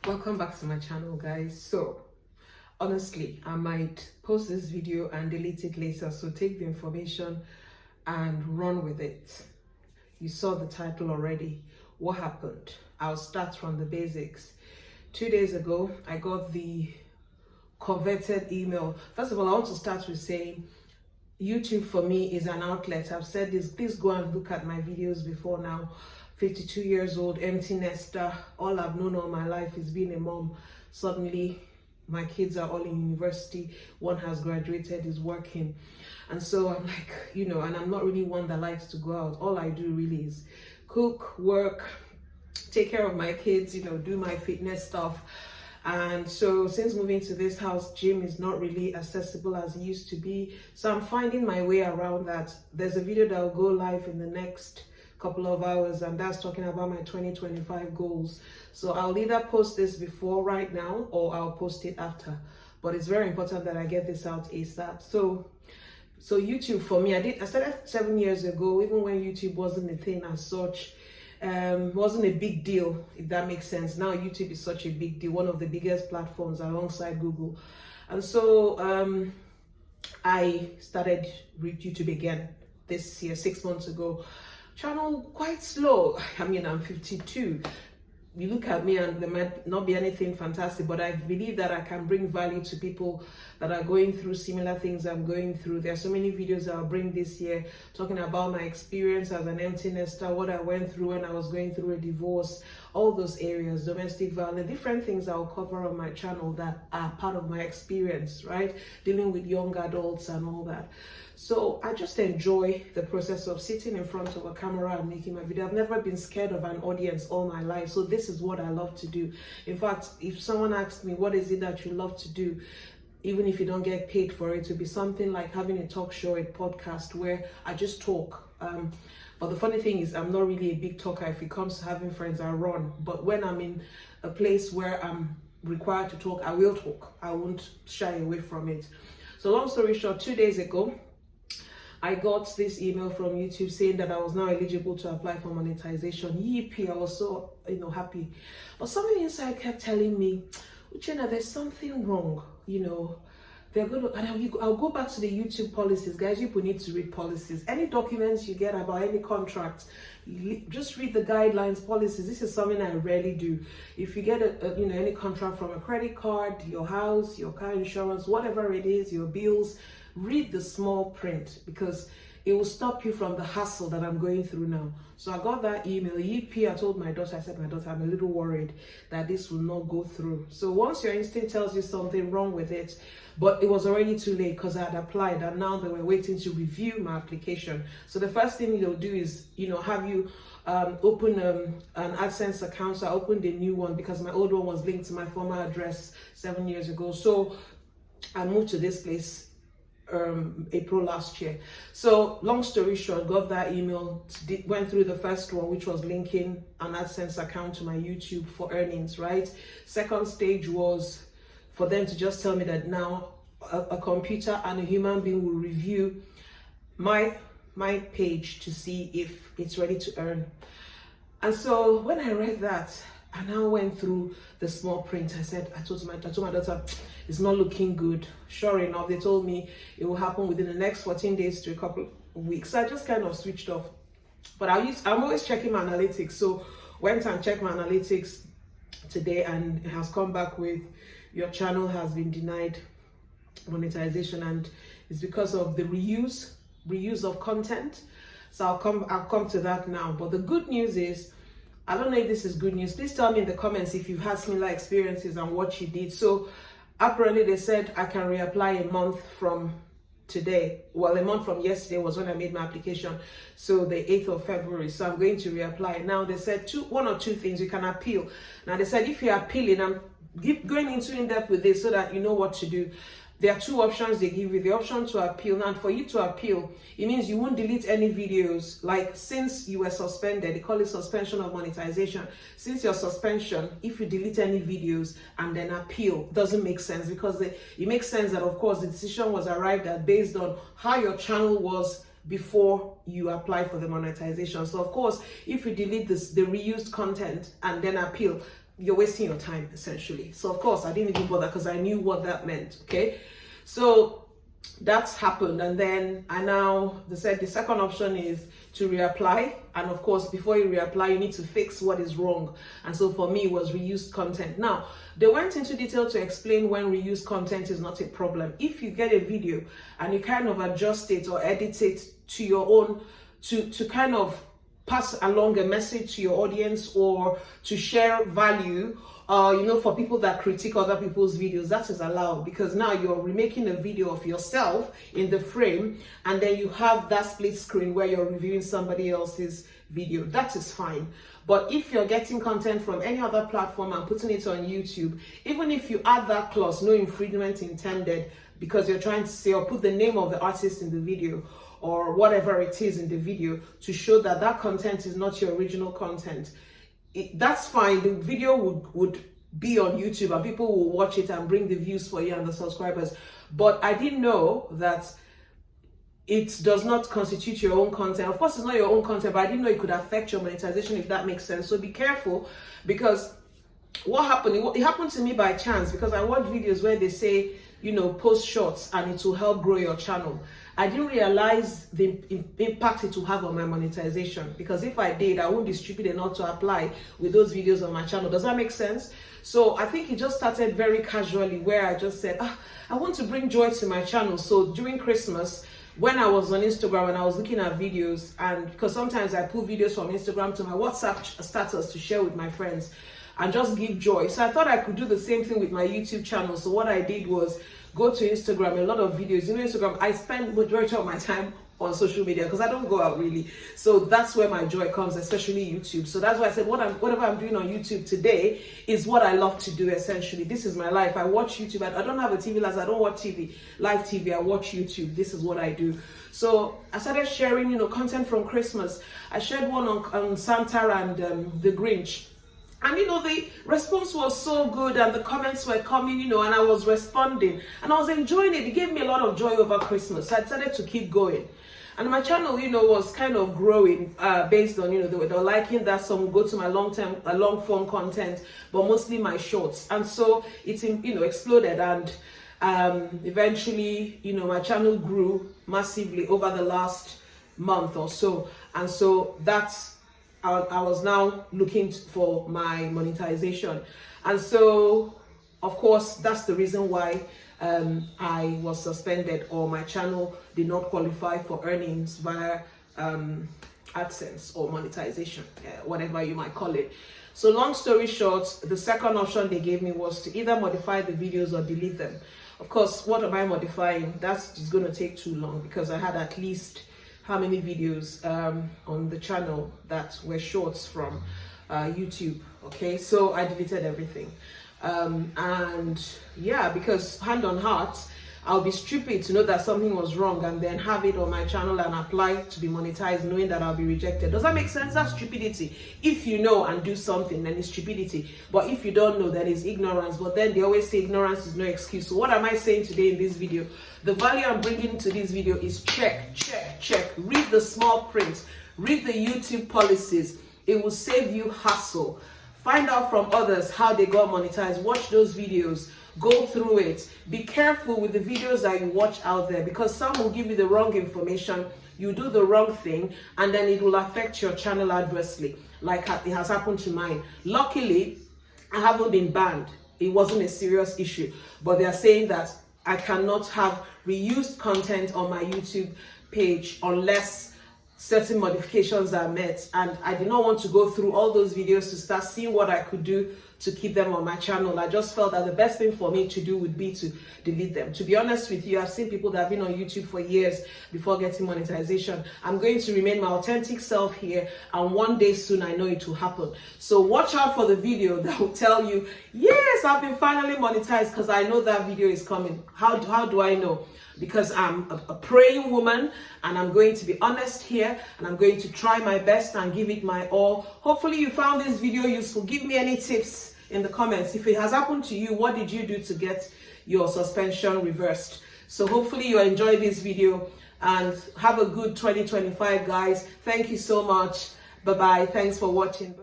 Welcome back to my channel, guys. So honestly, I might post this video and delete it later, so take the information and run with it. You saw the title already. What happened? I'll start from the basics. 2 days ago, I got the coveted email. First of all, I want to start with saying YouTube for me is an outlet. I've said this. Please go and look at my videos before now. 52 years old, empty nester. All I've known all my life is being a mom. Suddenly, my kids are all in university. One has graduated, is working. And so I'm like, and I'm not really one that likes to go out. All I do really is cook, work, take care of my kids, do my fitness stuff. And so since moving to this house, gym is not really accessible as it used to be. So I'm finding my way around that. There's a video that will go live in the next couple of hours, and that's talking about my 2025 goals. So I'll either post this before right now or I'll post it after. But it's very important that I get this out ASAP. So YouTube for me, I started 7 years ago, even when YouTube wasn't a thing as such. Wasn't a big deal, if that makes sense. Now YouTube is such a big deal, one of the biggest platforms alongside Google. And so I started with YouTube again this year, 6 months ago. Channel quite slow. I mean, I'm 52. You look at me and there might not be anything fantastic, but I believe that I can bring value to people that are going through similar things I'm going through. There are so many videos I'll bring this year talking about my experience as an empty nester, what I went through when I was going through a divorce, all those areas, domestic violence, different things I'll cover on my channel that are part of my experience, right? Dealing with young adults and all that. So I just enjoy the process of sitting in front of a camera and making my video. I've never been scared of an audience all my life. So this is what I love to do. In fact, if someone asks me, what is it that you love to do? Even if you don't get paid for it, to be something like having a talk show, a podcast where I just talk. But the funny thing is, I'm not really a big talker. If it comes to having friends, I run. But when I'm in a place where I'm required to talk, I will talk. I won't shy away from it. So long story short, 2 days ago, I got this email from YouTube saying that I was now eligible to apply for monetization. Yippee, I was so happy. But something inside kept telling me, Uchenna, there's something wrong. They're going to, and I'll go back to the YouTube policies. Guys, people need to read policies. Any documents you get about any contract, just read the guidelines, policies. This is something I rarely do. If you get any contract from a credit card, your house, your car insurance, whatever it is, your bills, read the small print, because it will stop you from the hassle that I'm going through now. So I got that email. Yippee, I told my daughter, I'm a little worried that this will not go through. So once your instinct tells you something wrong with it, but it was already too late because I had applied and now they were waiting to review my application. So the first thing they'll do is, have you open an AdSense account. So I opened a new one because my old one was linked to my former address 7 years ago. So I moved to this place April last year. So long story short, got that email, went through the first one, which was linking an AdSense account to my YouTube for earnings, right? Second stage was for them to just tell me that now a computer and a human being will review my page to see if it's ready to earn. And so when I read that, I now went through the small print. I told my daughter, it's not looking good. Sure enough, they told me it will happen within the next 14 days to a couple of weeks. So I just kind of switched off. But I'm always checking my analytics. So went and checked my analytics today, and it has come back with, your channel has been denied monetization, and it's because of the reuse of content. So I'll come to that now. But the good news is, I don't know if this is good news. Please tell me in the comments if you've had similar experiences and what you did. So apparently they said I can reapply a month from today. Well, a month from yesterday was when I made my application. So the 8th of February. So I'm going to reapply. Now they said one or two things. You can appeal. Now they said if you're appealing, I'm going into in-depth with this so that you know what to do. There are two options they give you. The option to appeal. Now, for you to appeal, it means you won't delete any videos. Like, since you were suspended, they call it suspension of monetization. Since your suspension, if you delete any videos and then appeal, doesn't make sense, because it makes sense that, of course, the decision was arrived at based on how your channel was before you apply for the monetization. So, of course, if you delete the reused content and then appeal, you're wasting your time essentially. So of course I didn't even bother because I knew what that meant. Okay, so that's happened, and then they said the second option is to reapply, and of course before you reapply you need to fix what is wrong. And so for me it was reused content. Now they went into detail to explain when reused content is not a problem. If you get a video and you kind of adjust it or edit it to your own, to kind of pass along a message to your audience or to share value, for people that critique other people's videos, that is allowed, because now you're remaking a video of yourself in the frame, and then you have that split screen where you're reviewing somebody else's video. That is fine. But if you're getting content from any other platform and putting it on YouTube, even if you add that clause, no infringement intended, because you're trying to say or put the name of the artist in the video or whatever it is in the video to show that that content is not your original content, that's fine. The video would be on YouTube and people will watch it and bring the views for you and the subscribers. But I didn't know that it does not constitute your own content. Of course, it's not your own content, but I didn't know it could affect your monetization, if that makes sense. So be careful, because what happened? It happened to me by chance, because I watch videos where they say, post shorts and it will help grow your channel. I didn't realize the impact it will have on my monetization, because if I did, I wouldn't be stupid enough to apply with those videos on my channel. Does that make sense? So I think it just started very casually, where I just said, I want to bring joy to my channel. So during Christmas, when I was on Instagram and I was looking at videos, and because sometimes I put videos from Instagram to my WhatsApp status to share with my friends and just give joy. So I thought I could do the same thing with my YouTube channel. So what I did was go to Instagram, a lot of videos. Instagram, I spend majority of my time on social media because I don't go out really. So that's where my joy comes, especially YouTube. So that's why I said whatever I'm doing on YouTube today is what I love to do essentially. This is my life. I watch YouTube. I don't have a TV license. I don't watch TV, live TV. I watch YouTube. This is what I do. So I started sharing, content from Christmas. I shared one on Santa and the Grinch. And the response was so good, and the comments were coming, and I was responding and I was enjoying it. It gave me a lot of joy over Christmas. So I decided to keep going. And my channel, was kind of growing based on, they were liking that some go to my long form content, but mostly my shorts. And so it, exploded, and eventually, my channel grew massively over the last month or so. And so I was now looking for my monetization. And so, of course, that's the reason why I was suspended, or my channel did not qualify for earnings via AdSense or monetization, whatever you might call it. So long story short, the second option they gave me was to either modify the videos or delete them. Of course, what am I modifying? That's just going to take too long, because I had at least how many videos on the channel that were shorts from YouTube. Okay, so I deleted everything. And yeah, because hand on heart, I'll be stupid to know that something was wrong and then have it on my channel and apply to be monetized knowing that I'll be rejected. Does that make sense? That's stupidity. If you know and do something, then it's stupidity. But if you don't know, then it's ignorance. But then they always say ignorance is no excuse. So what am I saying today in this video? The value I'm bringing to this video is check. Read the small print. Read the YouTube policies. It will save you hassle. Find out from others how they got monetized. Watch those videos. Go through it. Be careful with the videos that you watch out there, because some will give you the wrong information. You do the wrong thing, and then it will affect your channel adversely, like it has happened to mine. Luckily, I haven't been banned. It wasn't a serious issue, but they are saying that I cannot have reused content on my YouTube page unless certain modifications are met, and I did not want to go through all those videos to start seeing what I could do to keep them on my channel. I just felt that the best thing for me to do would be to delete them. To be honest with you, I've seen people that have been on YouTube for years before getting monetization. I'm going to remain my authentic self here, and one day soon I know it will happen. So watch out for the video that will tell you, yes, I've been finally monetized, because I know that video is coming. How do I know? Because I'm a praying woman, and I'm going to be honest here, and I'm going to try my best and give it my all. Hopefully you found this video useful. Give me any tips in the comments. If it has happened to you, what did you do to get your suspension reversed? So hopefully you enjoy this video, and have a good 2025, guys. Thank you so much. Bye-bye. Thanks for watching.